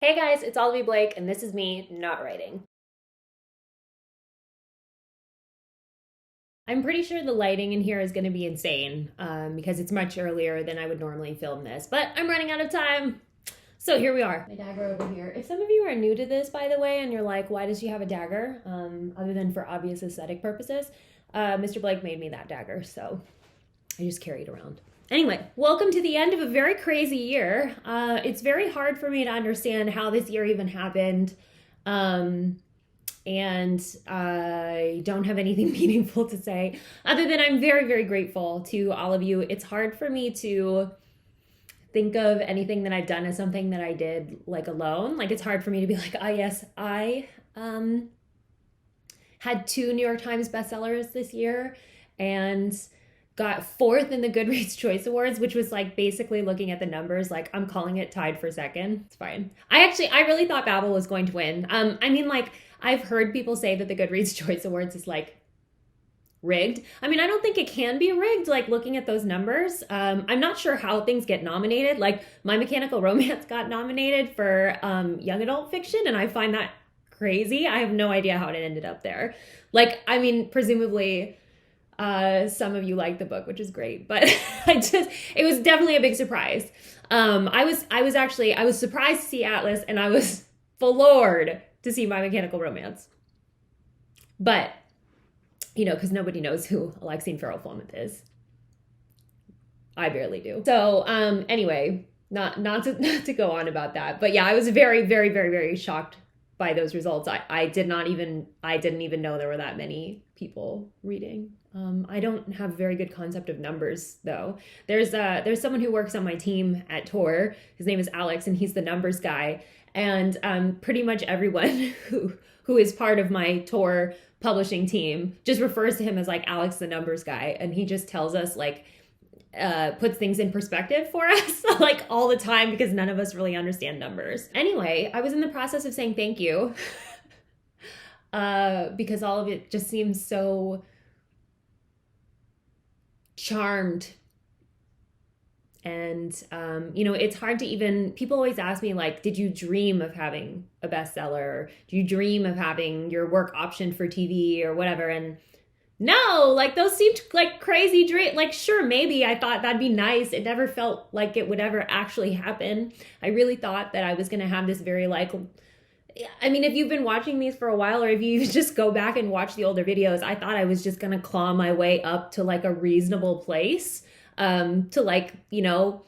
Hey guys, it's Olivie Blake, and this is me not writing. I'm pretty sure the lighting in here is going to be insane because it's much earlier than I would normally film this, but I'm running out of time. So here we are. My dagger over here. If some of you are new to this, by the way, and you're like, why does she have a dagger? Other than for obvious aesthetic purposes, Mr. Blake made me that dagger, so I just carry it around. Anyway, welcome to the end of a very crazy year. It's very hard for me to understand how this year even happened. And I don't have anything meaningful to say other than I'm very, very grateful to all of you. It's hard for me to think of anything that I've done as something that I did like alone. Like it's hard for me to be like, oh yes, I had 2 New York Times bestsellers this year and got 4th in the Goodreads Choice Awards, which was like basically looking at the numbers, like I'm calling it tied for second. It's fine. I really thought Babel was going to win. I've heard people say that the Goodreads Choice Awards is like rigged. I don't think it can be rigged, like looking at those numbers. I'm not sure how things get nominated. Like My Mechanical Romance got nominated for young adult fiction, and I find that crazy. I have no idea how it ended up there. Presumably some of you like the book, which is great, but it was definitely a big surprise. I was surprised to see Atlas, and I was floored to see My Mechanical Romance. But, because nobody knows who Alexine Farrell-Flemeth is. I barely do. So, anyway, not to go on about that. But yeah, I was very, very, very, very shocked by those results. I didn't even know there were that many people reading. I don't have a very good concept of numbers though. There's someone who works on my team at Tor. His name is Alex, and he's the numbers guy. And pretty much everyone who is part of my Tor publishing team just refers to him as like Alex the numbers guy, and he just tells us like puts things in perspective for us like all the time because none of us really understand numbers. Anyway, I was in the process of saying thank you because all of it just seems so charmed. And, it's hard to even, people always ask me like, did you dream of having a bestseller? Do you dream of having your work optioned for TV or whatever? And no, like those seemed like crazy dreams. Like, sure, maybe I thought that'd be nice. It never felt like it would ever actually happen. I really thought that I was going to have this very if you've been watching these for a while, or if you just go back and watch the older videos, I thought I was just going to claw my way up to like a reasonable place. To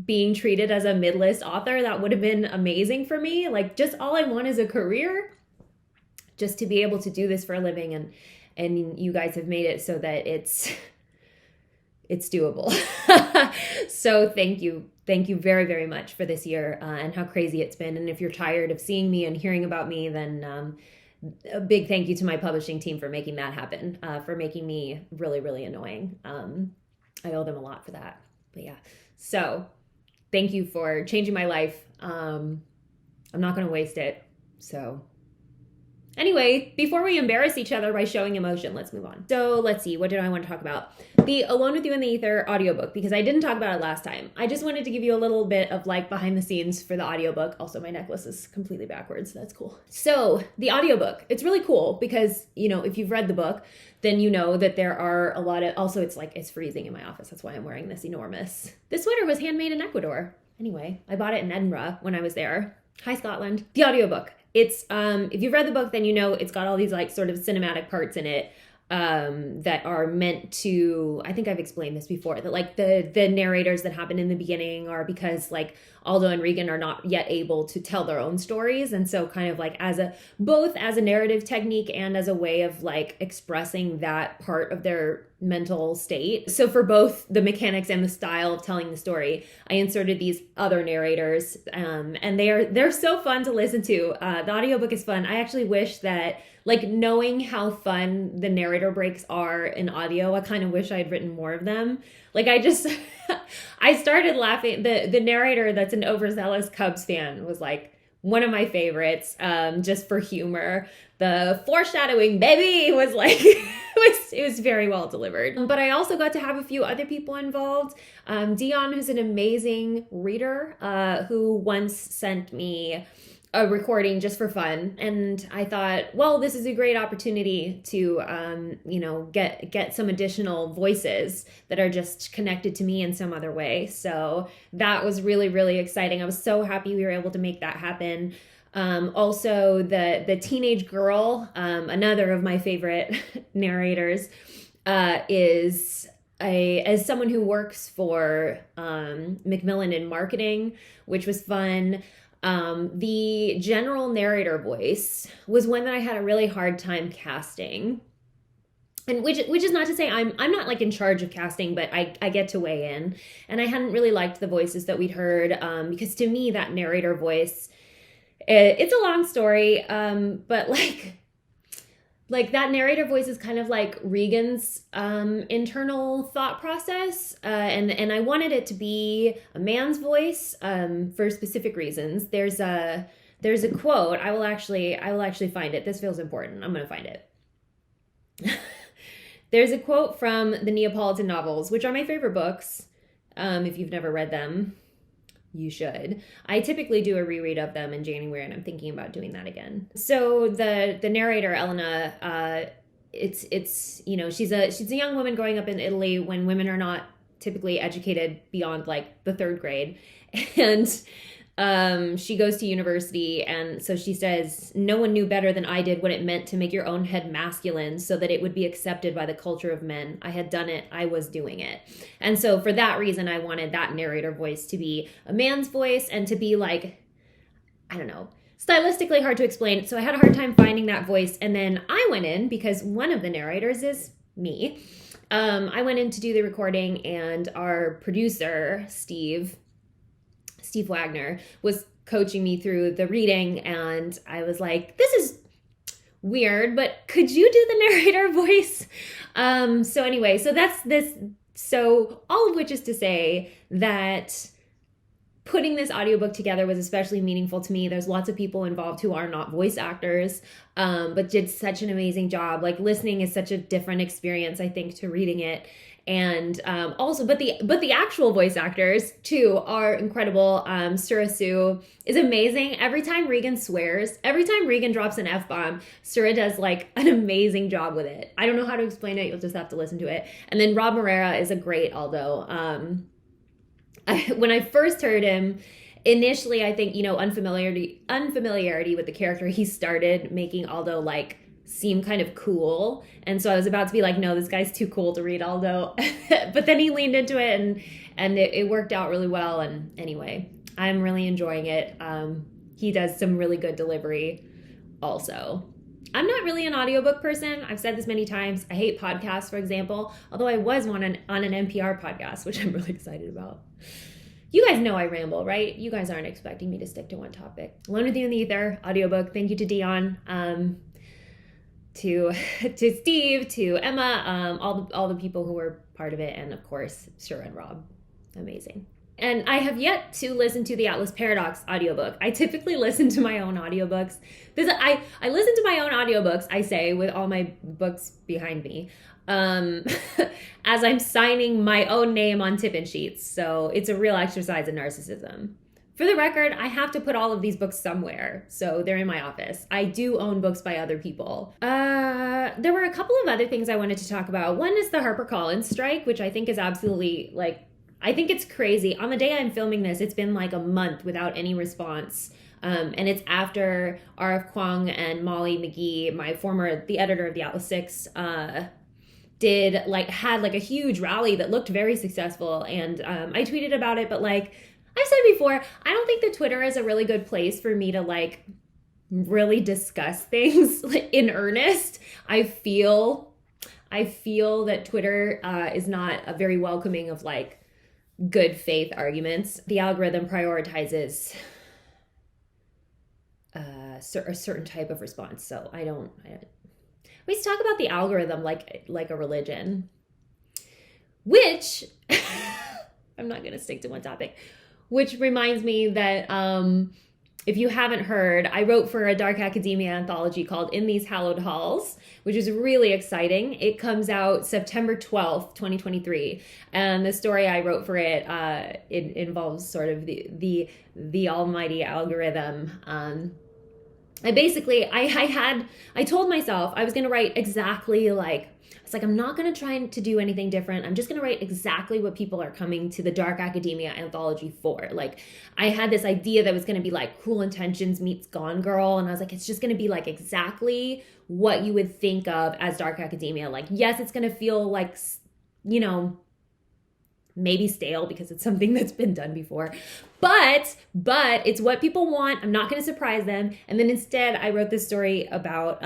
being treated as a mid-list author. That would have been amazing for me. Like, just all I want is a career, just to be able to do this for a living. And you guys have made it so that it's doable. So thank you very, very much for this year and how crazy it's been. And if you're tired of seeing me and hearing about me, then a big thank you to my publishing team for making that happen, for making me really, really annoying. I owe them a lot for that. But yeah, so thank you for changing my life. I'm not going to waste it. So anyway, before we embarrass each other by showing emotion, let's move on. So let's see, what did I want to talk about? The Alone with You in the Ether audiobook, because I didn't talk about it last time. I just wanted to give you a little bit of like behind the scenes for the audiobook. Also, my necklace is completely backwards. That's cool. So the audiobook, it's really cool because, if you've read the book, then you know that there are a lot of, also it's freezing in my office. That's why I'm wearing this enormous. This sweater was handmade in Ecuador. Anyway, I bought it in Edinburgh when I was there. Hi, Scotland. The audiobook. It's, if you've read the book, then it's got all these like sort of cinematic parts in it that are meant to, I think I've explained this before, that like the narrators that happen in the beginning are because like Aldo and Regan are not yet able to tell their own stories. And so kind of like both as a narrative technique and as a way of like expressing that part of their mental state. So for both the mechanics and the style of telling the story, I inserted these other narrators, and they're so fun to listen to. The audiobook is fun. I actually wish that, like, knowing how fun the narrator breaks are in audio, I kind of wish I had written more of them. Like, I started laughing. The narrator that's an overzealous Cubs fan was like, one of my favorites, just for humor. The foreshadowing, baby, was like, it was very well delivered. But I also got to have a few other people involved. Dion, who's an amazing reader, who once sent me a recording just for fun. And I thought, well, this is a great opportunity to, get some additional voices that are just connected to me in some other way. So that was really, really exciting. I was so happy we were able to make that happen. Also the teenage girl, another of my favorite narrators, is as someone who works for Macmillan in marketing, which was fun. The general narrator voice was one that I had a really hard time casting. And which is not to say I'm not like in charge of casting, but I get to weigh in. And I hadn't really liked the voices that we'd heard, because to me that narrator voice, it's a long story, but like that narrator voice is kind of like Regan's internal thought process, and I wanted it to be a man's voice for specific reasons. There's a quote. I will actually find it. This feels important. I'm gonna find it. There's a quote from the Neapolitan novels, which are my favorite books. If you've never read them, you should. I typically do a reread of them in January, and I'm thinking about doing that again. So the narrator, Elena, it's she's a young woman growing up in Italy when women are not typically educated beyond like the third grade, and she goes to university, and so she says, no one knew better than I did what it meant to make your own head masculine so that it would be accepted by the culture of men. I had done it. I was doing it. And so for that reason, I wanted that narrator voice to be a man's voice and to be like, I don't know, stylistically hard to explain. So I had a hard time finding that voice. And then I went in, because one of the narrators is me. I went in to do the recording, and our producer, Steve Wagner, was coaching me through the reading, and I was like, this is weird, but could you do the narrator voice? So anyway, so that's this. So all of which is to say that putting this audiobook together was especially meaningful to me. There's lots of people involved who are not voice actors, but did such an amazing job. Like, listening is such a different experience, I think, to reading it. And also, but the actual voice actors too are incredible. Sura Sue is amazing. Every time Regan swears, every time Regan drops an F-bomb, Sura does like an amazing job with it. I don't know how to explain it. You'll just have to listen to it. And then Rob Morera is a great Aldo. When I first heard him, initially, I think, unfamiliarity with the character, he started making Aldo like seem kind of cool. And so I was about to be like, no, this guy's too cool to read Aldo. But then he leaned into it, and it worked out really well. And anyway, I'm really enjoying it. He does some really good delivery also. I'm not really an audiobook person. I've said this many times. I hate podcasts, for example, although I was on an NPR podcast, which I'm really excited about. You guys know I ramble, right? You guys aren't expecting me to stick to one topic. Alone with You in the Ether, audiobook. Thank you to Dion, to Steve, to Emma, all the people who were part of it, and of course, Sura and Rob. Amazing. And I have yet to listen to the Atlas Paradox audiobook. I typically listen to my own audiobooks. I listen to my own audiobooks, I say, with all my books behind me, as I'm signing my own name on tip-in sheets. So it's a real exercise in narcissism. For the record, I have to put all of these books somewhere, so they're in my office. I do own books by other people. There were a couple of other things I wanted to talk about. One is the HarperCollins strike, which I think is absolutely, I think it's crazy. On the day I'm filming this, it's been like a month without any response. And it's after R.F. Kuang and Molly McGee, the editor of the Atlas 6, had a huge rally that looked very successful. And I tweeted about it, but I've said before, I don't think that Twitter is a really good place for me to really discuss things in earnest. I feel that Twitter is not a very welcoming of good faith arguments. The algorithm prioritizes a certain type of response. So I we talk about the algorithm like a religion, which I'm not going to stick to one topic, which reminds me that if you haven't heard, I wrote for a dark academia anthology called In These Hallowed Halls, which is really exciting. It comes out September 12th, 2023. And the story I wrote for it, it involves sort of the almighty algorithm. I told myself I was going to write exactly like, it's like, I'm not going to try to do anything different. I'm just going to write exactly what people are coming to the dark academia anthology for. Like, I had this idea that was going to be like Cruel Intentions meets Gone Girl. And I was like, it's just going to be like exactly what you would think of as dark academia. Like, yes, it's going to feel like, you know, maybe stale because it's something that's been done before, but it's what people want. I'm not going to surprise them. And then instead I wrote this story about,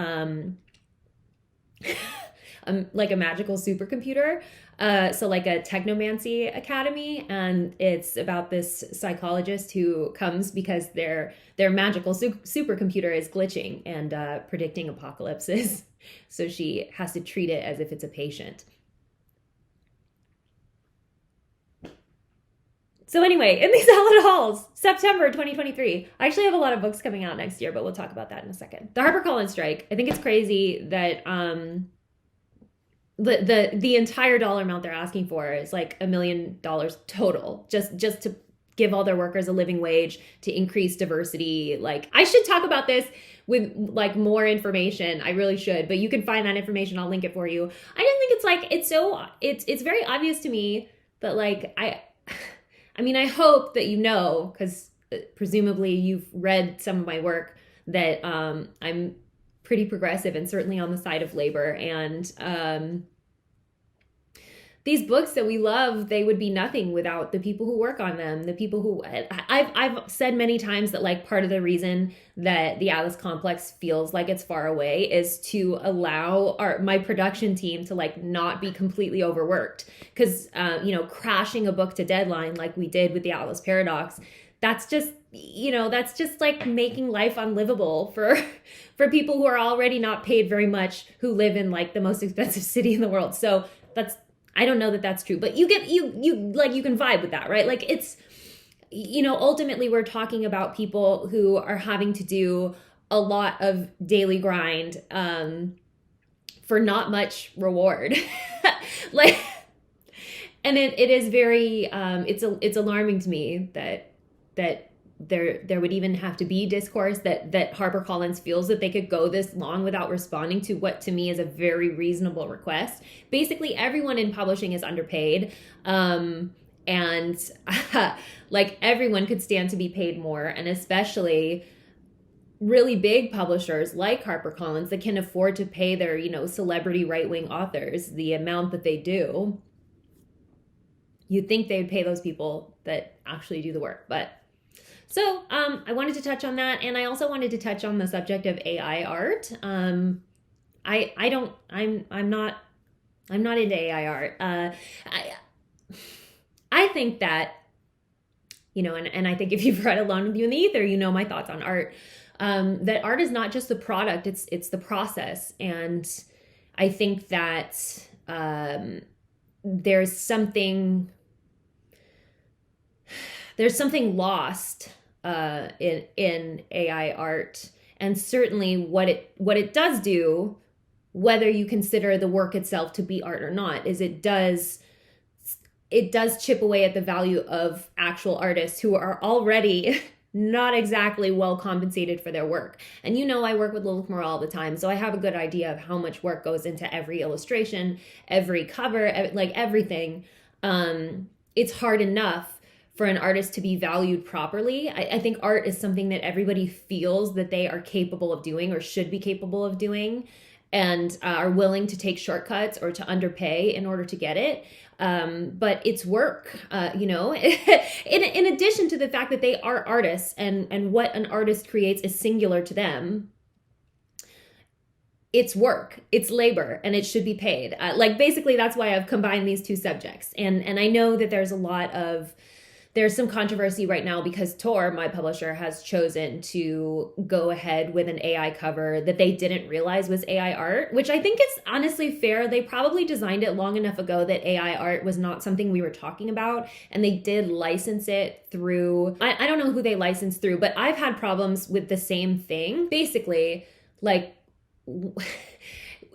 like a magical supercomputer. So like a technomancy academy. And it's about this psychologist who comes because their magical supercomputer is glitching and predicting apocalypses. So she has to treat it as if it's a patient. So anyway, In These Hallowed Halls, September 2023. I actually have a lot of books coming out next year, but we'll talk about that in a second. The HarperCollins strike. I think it's crazy that the entire dollar amount they're asking for is like $1 million total, just to give all their workers a living wage, to increase diversity. Like, I should talk about this with like more information. I really should, but you can find that information. I'll link it for you. I just think it's like, it's very obvious to me that like, I mean, I hope that you know, because presumably you've read some of my work, that I'm pretty progressive and certainly on the side of labor. And these books that we love, they would be nothing without the people who work on them. The people who I've said many times that like part of the reason that the Atlas Complex feels like it's far away is to allow my production team to like not be completely overworked. Because crashing a book to deadline like we did with the Atlas Paradox, that's just like making life unlivable for people who are already not paid very much, who live in like the most expensive city in the world. So I don't know that that's true, but you can vibe with that, right? Like, it's, ultimately we're talking about people who are having to do a lot of daily grind for not much reward. Like, and it is very it's alarming to me that there would even have to be discourse that HarperCollins feels that they could go this long without responding to what to me is a very reasonable request. Basically, everyone in publishing is underpaid. And like, everyone could stand to be paid more, and especially really big publishers like HarperCollins that can afford to pay their, celebrity right-wing authors the amount that they do. You'd think they would pay those people that actually do the work, but so I wanted to touch on that, and I also wanted to touch on the subject of AI art. I'm not into AI art. I think that, and I think if you've read Alone with You in the Ether, you know my thoughts on art. That art is not just the product; it's the process, and I think that there's something lost in AI art, and certainly what it does do, whether you consider the work itself to be art or not, is it does chip away at the value of actual artists who are already not exactly well compensated for their work. And I work with Lilith Moore all the time, so I have a good idea of how much work goes into every illustration, every cover, like everything. It's hard enough for an artist to be valued properly. I think art is something that everybody feels that they are capable of doing or should be capable of doing, and are willing to take shortcuts or to underpay in order to get it. But it's work, in addition to the fact that they are artists, and what an artist creates is singular to them. It's work, it's labor, and it should be paid. Basically, that's why I've combined these two subjects. And I know that there's a lot of there's some controversy right now because Tor, my publisher, has chosen to go ahead with an AI cover that they didn't realize was AI art, which I think is honestly fair. They probably designed it long enough ago that AI art was not something we were talking about, and they did license it through, I don't know who they licensed through, but I've had problems with the same thing. Basically, like,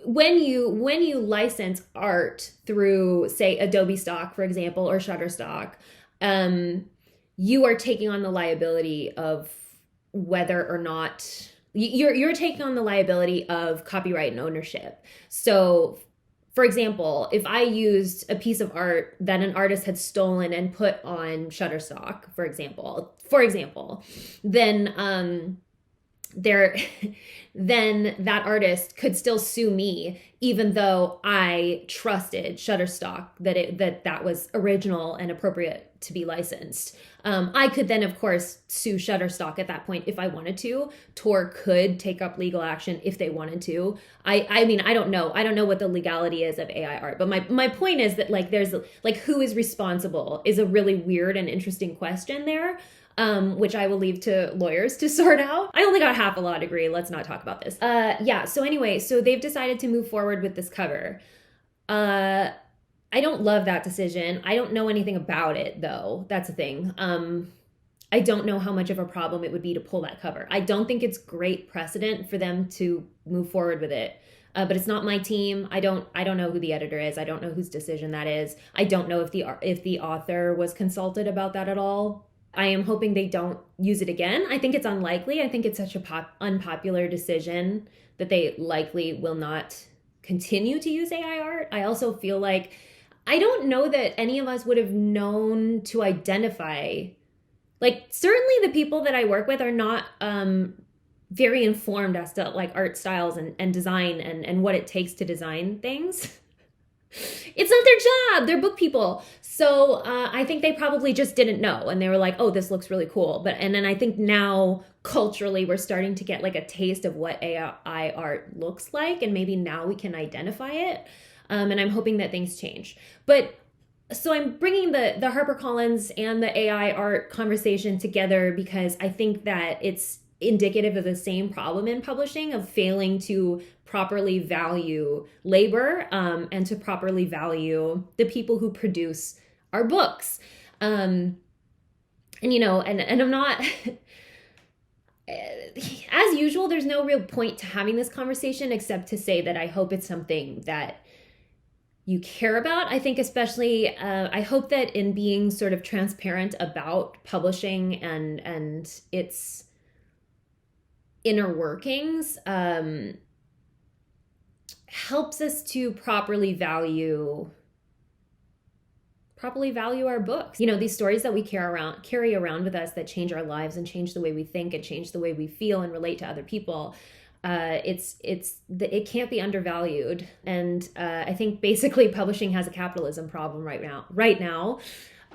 when you license art through, say, Adobe Stock, for example, or Shutterstock, you are taking on the liability of whether or not you're taking on the liability of copyright and ownership. So, for example, if I used a piece of art that an artist had stolen and put on Shutterstock, for example, then then that artist could still sue me, even though I trusted Shutterstock that was original and appropriate to be licensed. I could then, of course, sue Shutterstock at that point if I wanted to. Tor could take up legal action if they wanted to. I mean, I don't know what the legality is of AI art, but my point is that, like, there's, like, who is responsible is a really weird and interesting question there. Which I will leave to lawyers to sort out. I only got half a law degree. Let's not talk about this. Yeah. So anyway, so they've decided to move forward with this cover. I don't love that decision. I don't know anything about it, though. That's the thing. I don't know how much of a problem it would be to pull that cover. I don't think it's great precedent for them to move forward with it. But it's not my team. I don't know who the editor is. I don't know whose decision that is. I don't know if the author was consulted about that at all. I am hoping they don't use it again. I think it's unlikely. I think it's such a unpopular decision that they likely will not continue to use AI art. I also feel like I don't know that any of us would have known to identify. Like, certainly the people that I work with are not very informed as to, like, art styles and design and what it takes to design things. It's not their job. They're book people. So I think they probably just didn't know. And they were like, oh, this looks really cool. And then I think now culturally we're starting to get, like, a taste of what AI art looks like. And maybe now we can identify it. And I'm hoping that things change. But so I'm bringing the HarperCollins and the AI art conversation together because I think that it's indicative of the same problem in publishing of failing to properly value labor and to properly value the people who produce our books. And I'm not, as usual, there's no real point to having this conversation except to say that I hope it's something that you care about. I think especially, I hope that in being sort of transparent about publishing and its inner workings, helps us to properly value our books. These stories that we carry around with us that change our lives and change the way we think and change the way we feel and relate to other people. It can't be undervalued. And I think basically publishing has a capitalism problem right now,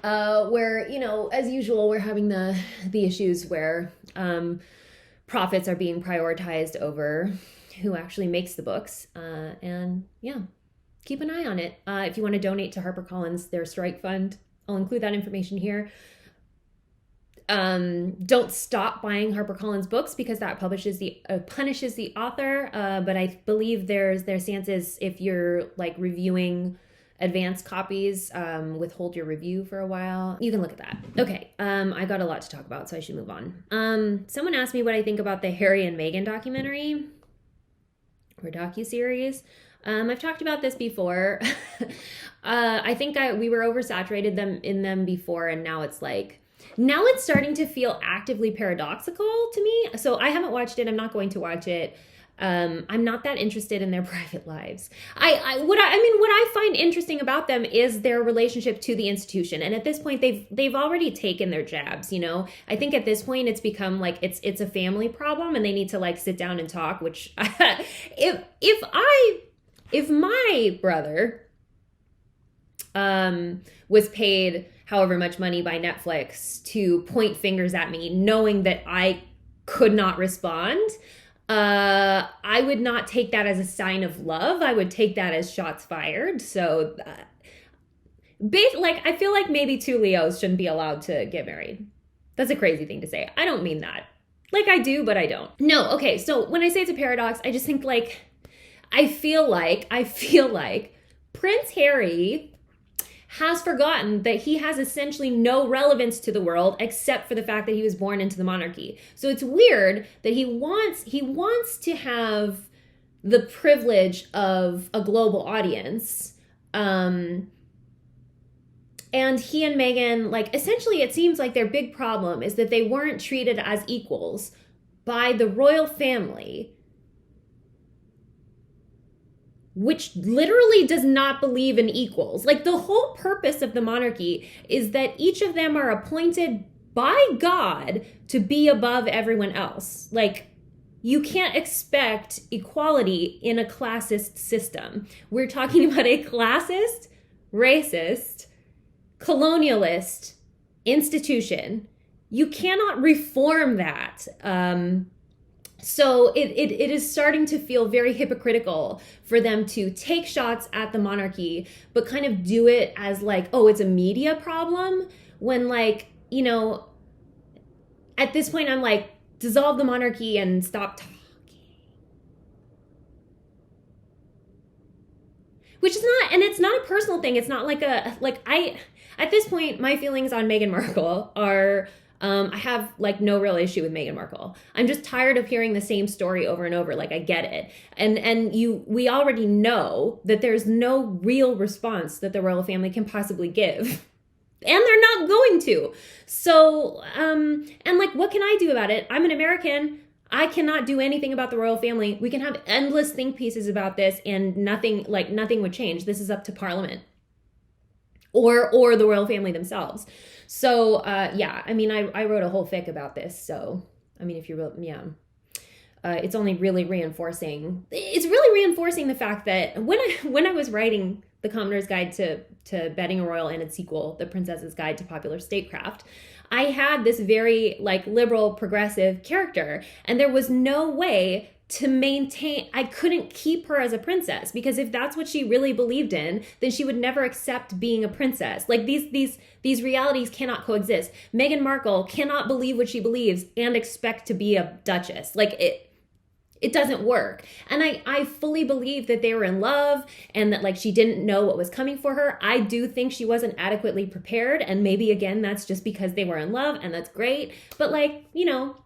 where, as usual, we're having the issues where profits are being prioritized over who actually makes the books. And yeah, keep an eye on it. If you want to donate to HarperCollins, their strike fund, I'll include that information here. Don't stop buying HarperCollins books because that punishes the author. But I believe their stance is if you're, like, reviewing advanced copies, withhold your review for a while. You can look at that. Okay, I got a lot to talk about, so I should move on. Someone asked me what I think about the Harry and Meghan documentary or docuseries. I've talked about this before. I think we were oversaturated in them before, and now it's starting to feel actively paradoxical to me. So I haven't watched it. I'm not going to watch it. I'm not that interested in their private lives. What I find interesting about them is their relationship to the institution. And at this point, they've already taken their jabs. I think at this point it's become like it's a family problem, and they need to, like, sit down and talk. Which if my brother was paid however much money by Netflix to point fingers at me, knowing that I could not respond, I would not take that as a sign of love. I would take that as shots fired. So like, I feel like maybe two Leos shouldn't be allowed to get married. That's a crazy thing to say. I don't mean that. Like, I do, but I don't. No, okay, so when I say it's a paradox, I just think, like, I feel like Prince Harry has forgotten that he has essentially no relevance to the world except for the fact that he was born into the monarchy. So it's weird that he wants to have the privilege of a global audience. And he and Meghan, like, essentially it seems like their big problem is that they weren't treated as equals by the royal family, which literally does not believe in equals. Like, the whole purpose of the monarchy is that each of them are appointed by God to be above everyone else. Like, you can't expect equality in a classist system. We're talking about a classist, racist, colonialist institution. You cannot reform that. So it is starting to feel very hypocritical for them to take shots at the monarchy, but kind of do it as like, oh, it's a media problem, when, like, you know, at this point I'm like, dissolve the monarchy and stop talking. Which is not, and it's not a personal thing. It's not like at this point, my feelings on Meghan Markle are, I have, like, no real issue with Meghan Markle. I'm just tired of hearing the same story over and over. Like, I get it. And we already know that there's no real response that the royal family can possibly give. And they're not going to. So, and, like, what can I do about it? I'm an American. I cannot do anything about the royal family. We can have endless think pieces about this and nothing would change. This is up to Parliament or the royal family themselves. So, yeah, I mean, I wrote a whole fic about this. So, I mean, if you wrote, yeah, it's only really reinforcing the fact that when I was writing The Commoner's Guide to Bedding a Royal and its sequel, The Princess's Guide to Popular Statecraft, I had this very, like, liberal, progressive character, and there was no way to maintain, I couldn't keep her as a princess, because if that's what she really believed in, then she would never accept being a princess. Like, these realities cannot coexist. Meghan Markle cannot believe what she believes and expect to be a duchess. Like, it doesn't work. And I fully believe that they were in love and that, like, she didn't know what was coming for her. I do think she wasn't adequately prepared. And maybe, again, that's just because they were in love, and that's great. But, like, you know,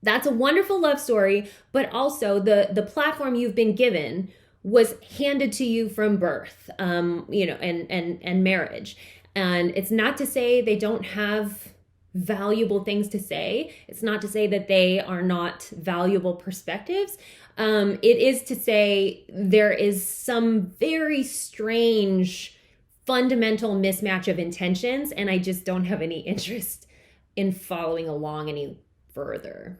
that's a wonderful love story. But also the platform you've been given was handed to you from birth, you know, and marriage. And it's not to say they don't have valuable things to say. It's not to say that they are not valuable perspectives. It is to say there is some very strange fundamental mismatch of intentions, and I just don't have any interest in following along any further.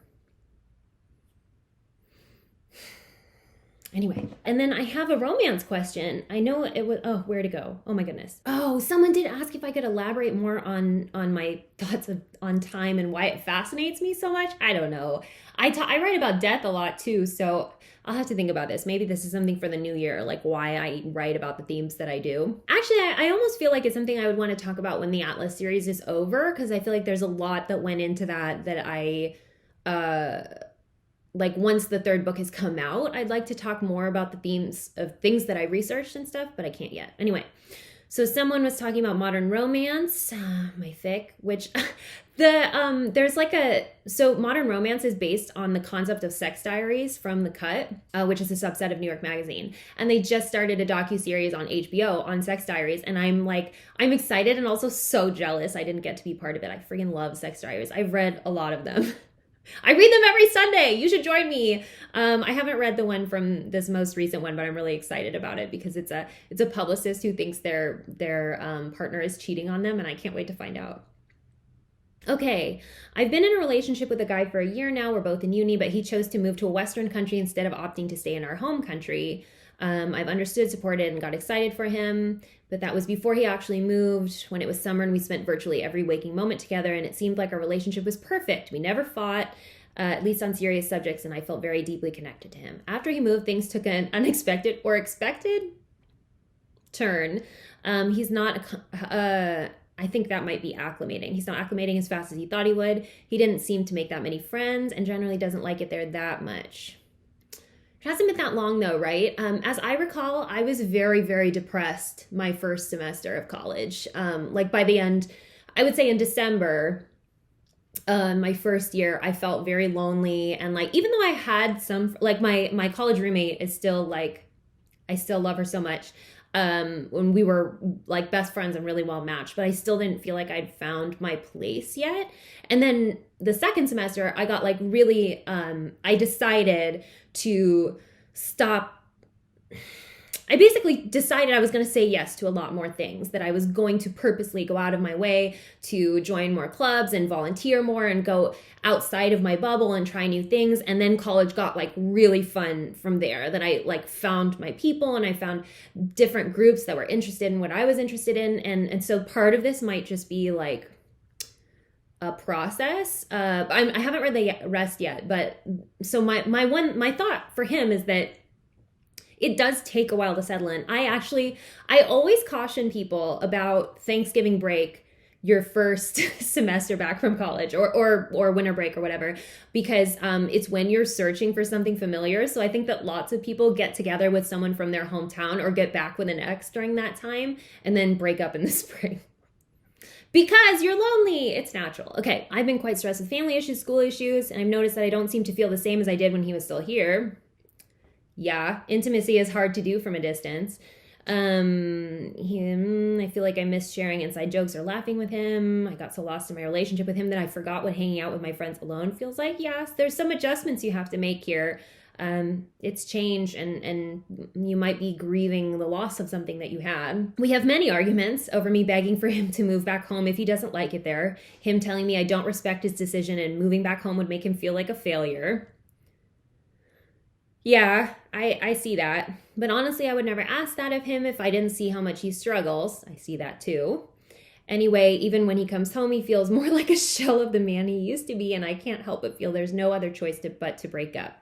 Anyway, and then I have a romance question. I know it was, oh, where to go? Oh my goodness. Oh, someone did ask if I could elaborate more on my thoughts on time and why it fascinates me so much. I don't know. I write about death a lot too, so I'll have to think about this. Maybe this is something for the new year, like why I write about the themes that I do. Actually, I almost feel like it's something I would want to talk about when the Atlas series is over, because I feel like there's a lot that went into that I, like, once the third book has come out, I'd like to talk more about the themes of things that I researched and stuff, but I can't yet. Anyway, so someone was talking about modern romance, my fic, which there's like so modern romance is based on the concept of sex diaries from The Cut, which is a subset of New York Magazine. And they just started a docuseries on HBO on sex diaries. And I'm excited and also so jealous I didn't get to be part of it. I freaking love sex diaries. I've read a lot of them. I read them every Sunday. You should join me. I haven't read the one from this most recent one, but I'm really excited about it because it's a publicist who thinks their partner is cheating on them, and I can't wait to find out. Okay, I've been in a relationship with a guy for a year now. We're both in uni, but he chose to move to a Western country instead of opting to stay in our home country. I've understood, supported, and got excited for him, but that was before he actually moved, when it was summer and we spent virtually every waking moment together, and it seemed like our relationship was perfect. We never fought, at least on serious subjects, and I felt very deeply connected to him. After he moved, things took an unexpected or expected turn. He's not, I think that might be acclimating. He's not acclimating as fast as he thought he would. He didn't seem to make that many friends and generally doesn't like it there that much. It hasn't been that long though, right? As I recall, I was very, very depressed my first semester of college. Like by the end, I would say in December, my first year, I felt very lonely. And like, even though I had some, like my college roommate is still like, I still love her so much. When we were like best friends and really well matched, but I still didn't feel like I'd found my place yet. And then the second semester, I got like really, I decided to stop. I basically decided I was going to say yes to a lot more things, that I was going to purposely go out of my way to join more clubs and volunteer more and go outside of my bubble and try new things. And then college got like really fun from there, that I like found my people and I found different groups that were interested in what I was interested in. And so part of this might just be like a process. I haven't read the rest yet, but so my thought for him is that it does take a while to settle in. I always caution people about Thanksgiving break, your first semester back from college, or winter break or whatever, because it's when you're searching for something familiar. So I think that lots of people get together with someone from their hometown or get back with an ex during that time and then break up in the spring. Because you're lonely. It's natural. Okay, I've been quite stressed with family issues, school issues, and I've noticed that I don't seem to feel the same as I did when he was still here. Yeah, intimacy is hard to do from a distance. I feel like I miss sharing inside jokes or laughing with him. I got so lost in my relationship with him that I forgot what hanging out with my friends alone feels like. Yes, there's some adjustments you have to make here. It's change and you might be grieving the loss of something that you had. We have many arguments over me begging for him to move back home if he doesn't like it there. Him telling me I don't respect his decision and moving back home would make him feel like a failure. Yeah, I see that. But honestly, I would never ask that of him if I didn't see how much he struggles. I see that too. Anyway, even when he comes home, he feels more like a shell of the man he used to be, and I can't help but feel there's no other choice but to break up.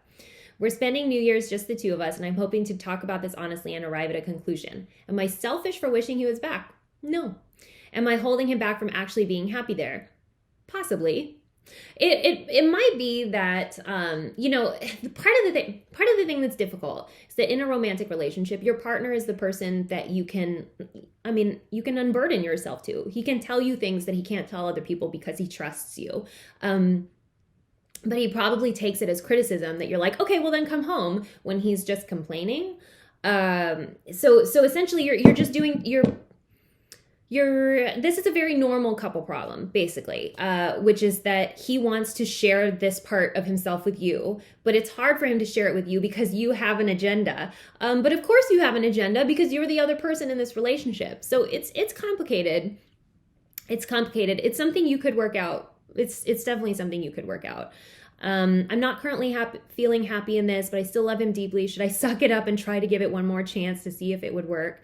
We're spending New Year's just the two of us, and I'm hoping to talk about this honestly and arrive at a conclusion. Am I selfish for wishing he was back? No. Am I holding him back from actually being happy there? Possibly. It might be that part of the thing that's difficult is that in a romantic relationship, your partner is the person that you can unburden yourself to. He can tell you things that he can't tell other people because he trusts you. But he probably takes it as criticism that you're like, okay, well then come home, when he's just complaining. So essentially this is a very normal couple problem, basically, which is that he wants to share this part of himself with you, but it's hard for him to share it with you because you have an agenda. But of course you have an agenda because you're the other person in this relationship. So it's complicated. It's complicated. It's something you could work out. It's definitely something you could work out. I'm not currently feeling happy in this, but I still love him deeply. Should I suck it up and try to give it one more chance to see if it would work?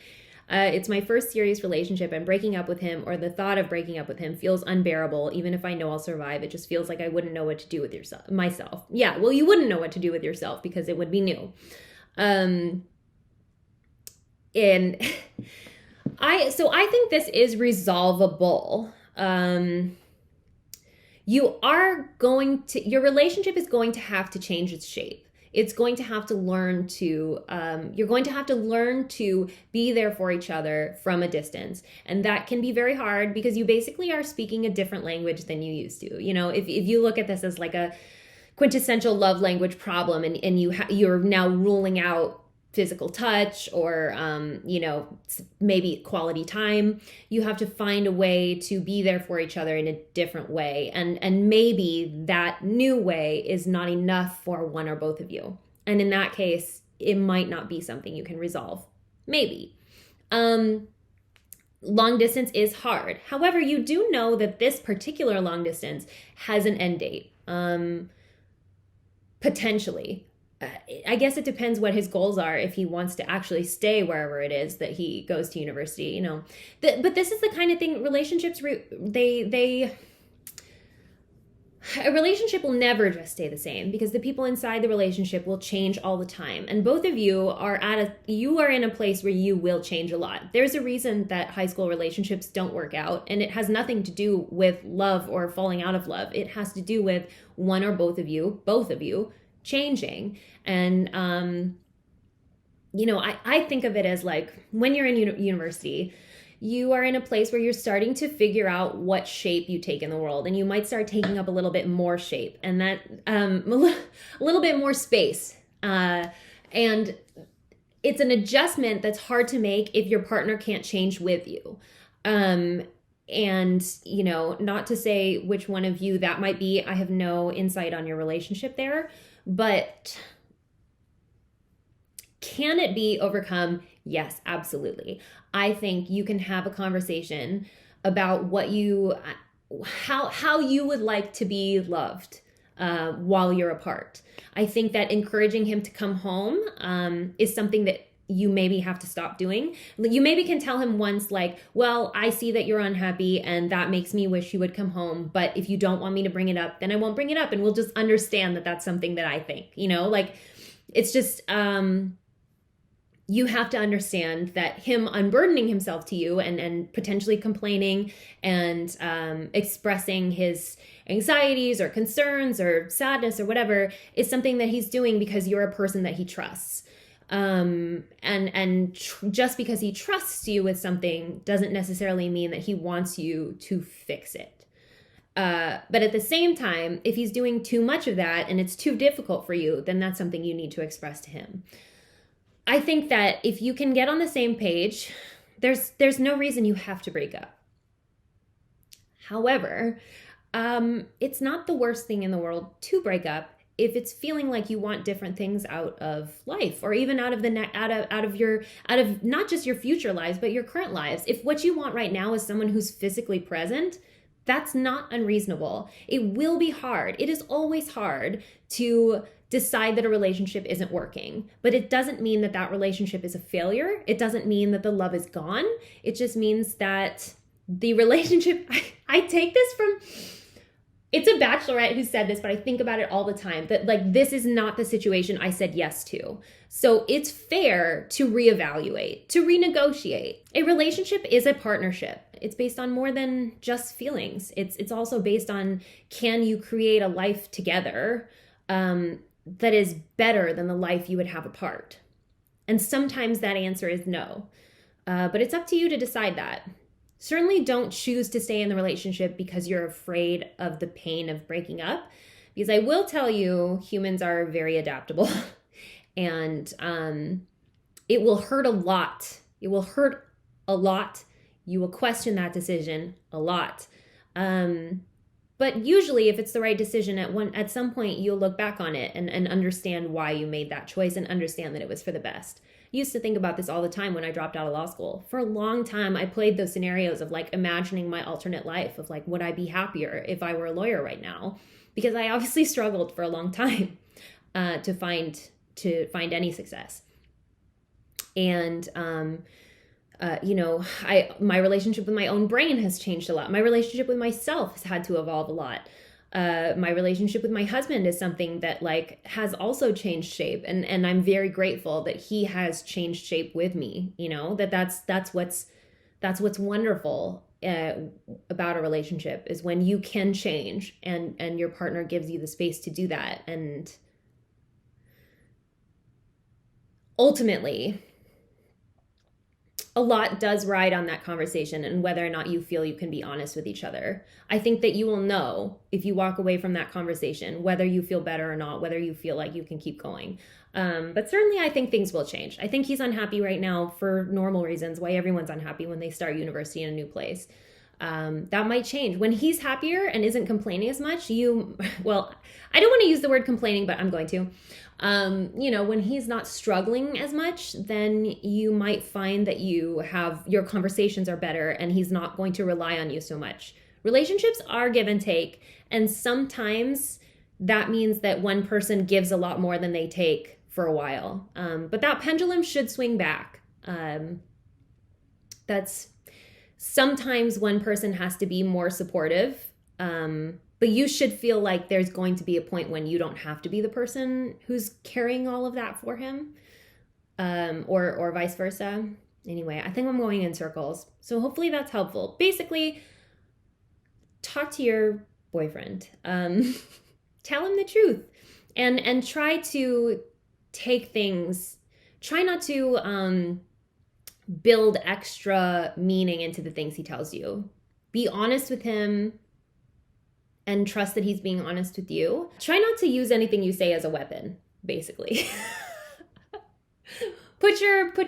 It's my first serious relationship, and breaking up with him, or the thought of breaking up with him, feels unbearable. Even if I know I'll survive, it just feels like I wouldn't know what to do with myself. Yeah, well, you wouldn't know what to do with yourself because it would be new. And I think this is resolvable. Your relationship is going to have to change its shape. It's going to have to learn to, you're going to have to learn to be there for each other from a distance. And that can be very hard because you basically are speaking a different language than you used to. You know, if you look at this as like a quintessential love language problem and you're now ruling out physical touch or, maybe quality time, you have to find a way to be there for each other in a different way. And maybe that new way is not enough for one or both of you. And in that case, it might not be something you can resolve. Maybe. Long distance is hard. However, you do know that this particular long distance has an end date. Potentially. I guess it depends what his goals are if he wants to actually stay wherever it is that he goes to university, but this is the kind of thing, relationships, a relationship will never just stay the same because the people inside the relationship will change all the time. And both of you are in a place where you will change a lot. There's a reason that high school relationships don't work out, and it has nothing to do with love or falling out of love. It has to do with one or both of you changing. And, I think of it as like when you're in university, you are in a place where you're starting to figure out what shape you take in the world, and you might start taking up a little bit more shape, and that a little bit more space. And it's an adjustment that's hard to make if your partner can't change with you. And, not to say which one of you that might be. I have no insight on your relationship there, but can it be overcome? Yes, absolutely. I think you can have a conversation about how you would like to be loved while you're apart. I think that encouraging him to come home is something that you maybe have to stop doing. You maybe can tell him once, like, well, I see that you're unhappy and that makes me wish you would come home. But if you don't want me to bring it up, then I won't bring it up. And we'll just understand that that's something that I think, it's just, you have to understand that him unburdening himself to you and potentially complaining and expressing his anxieties or concerns or sadness or whatever is something that he's doing because you're a person that he trusts. Just because he trusts you with something doesn't necessarily mean that he wants you to fix it. But at the same time, if he's doing too much of that and it's too difficult for you, then that's something you need to express to him. I think that if you can get on the same page, there's no reason you have to break up. However, it's not the worst thing in the world to break up if it's feeling like you want different things out of life, or even out of not just your future lives, but your current lives. If what you want right now is someone who's physically present, that's not unreasonable. It will be hard. It is always hard to decide that a relationship isn't working, but it doesn't mean that that relationship is a failure. It doesn't mean that the love is gone. It just means that the relationship, I take this from, it's a bachelorette who said this, but I think about it all the time, that like, this is not the situation I said yes to. So it's fair to reevaluate, to renegotiate. A relationship is a partnership. It's based on more than just feelings. It's also based on, can you create a life together that is better than the life you would have apart? And sometimes that answer is no. But it's up to you to decide that. Certainly don't choose to stay in the relationship because you're afraid of the pain of breaking up. Because I will tell you, humans are very adaptable. And it will hurt a lot. It will hurt a lot. You will question that decision a lot. But usually if it's the right decision, at some point you'll look back on it and understand why you made that choice and understand that it was for the best. I used to think about this all the time when I dropped out of law school. For a long time, I played those scenarios of like imagining my alternate life of like, would I be happier if I were a lawyer right now? Because I obviously struggled for a long time to find any success. And my relationship with my own brain has changed a lot. My relationship with myself has had to evolve a lot. My relationship with my husband is something that like has also changed shape, and I'm very grateful that he has changed shape with me. That's what's wonderful about a relationship, is when you can change and your partner gives you the space to do that. And ultimately, a lot does ride on that conversation and whether or not you feel you can be honest with each other. I think that you will know if you walk away from that conversation, whether you feel better or not, whether you feel like you can keep going. But certainly I think things will change. I think he's unhappy right now for normal reasons, why everyone's unhappy when they start university in a new place. That might change. When he's happier and isn't complaining as much, I don't want to use the word complaining, but I'm going to. When he's not struggling as much, then you might find that your conversations are better and he's not going to rely on you so much. Relationships are give and take. And sometimes that means that one person gives a lot more than they take for a while. But that pendulum should swing back. That's sometimes one person has to be more supportive, But you should feel like there's going to be a point when you don't have to be the person who's carrying all of that for him, or vice versa. Anyway, I think I'm going in circles. So hopefully that's helpful. Basically, talk to your boyfriend. Tell him the truth. And try to take things, try not to build extra meaning into the things he tells you. Be honest with him and trust that he's being honest with you. Try not to use anything you say as a weapon, basically. Put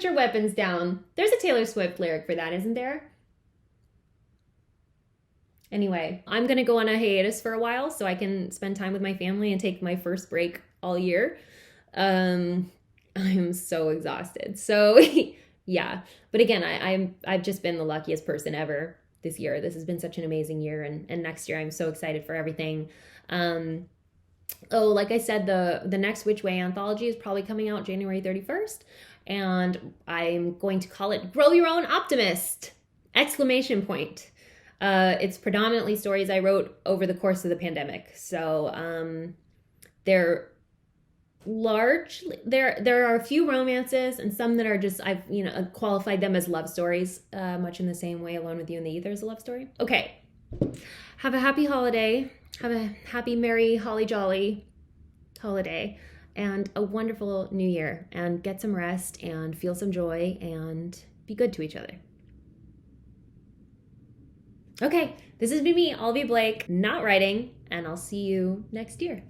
your weapons down. There's a Taylor Swift lyric for that, isn't there? Anyway, I'm gonna go on a hiatus for a while so I can spend time with my family and take my first break all year. I'm so exhausted. So yeah, but again, I've just been the luckiest person ever this year. This has been such an amazing year, and next year I'm so excited for everything. Like I said, the next Which Way anthology is probably coming out January 31st, and I'm going to call it Grow Your Own Optimist! ! It's predominantly stories I wrote over the course of the pandemic. So they're largely, there are a few romances and some that are just, I've qualified them as love stories, much in the same way Alone with You in the Ether is a love story. Okay, have a happy holiday. Have a happy, merry, holly jolly holiday and a wonderful new year, and get some rest and feel some joy and be good to each other. Okay, this has been me, Olivie Blake, not writing, and I'll see you next year.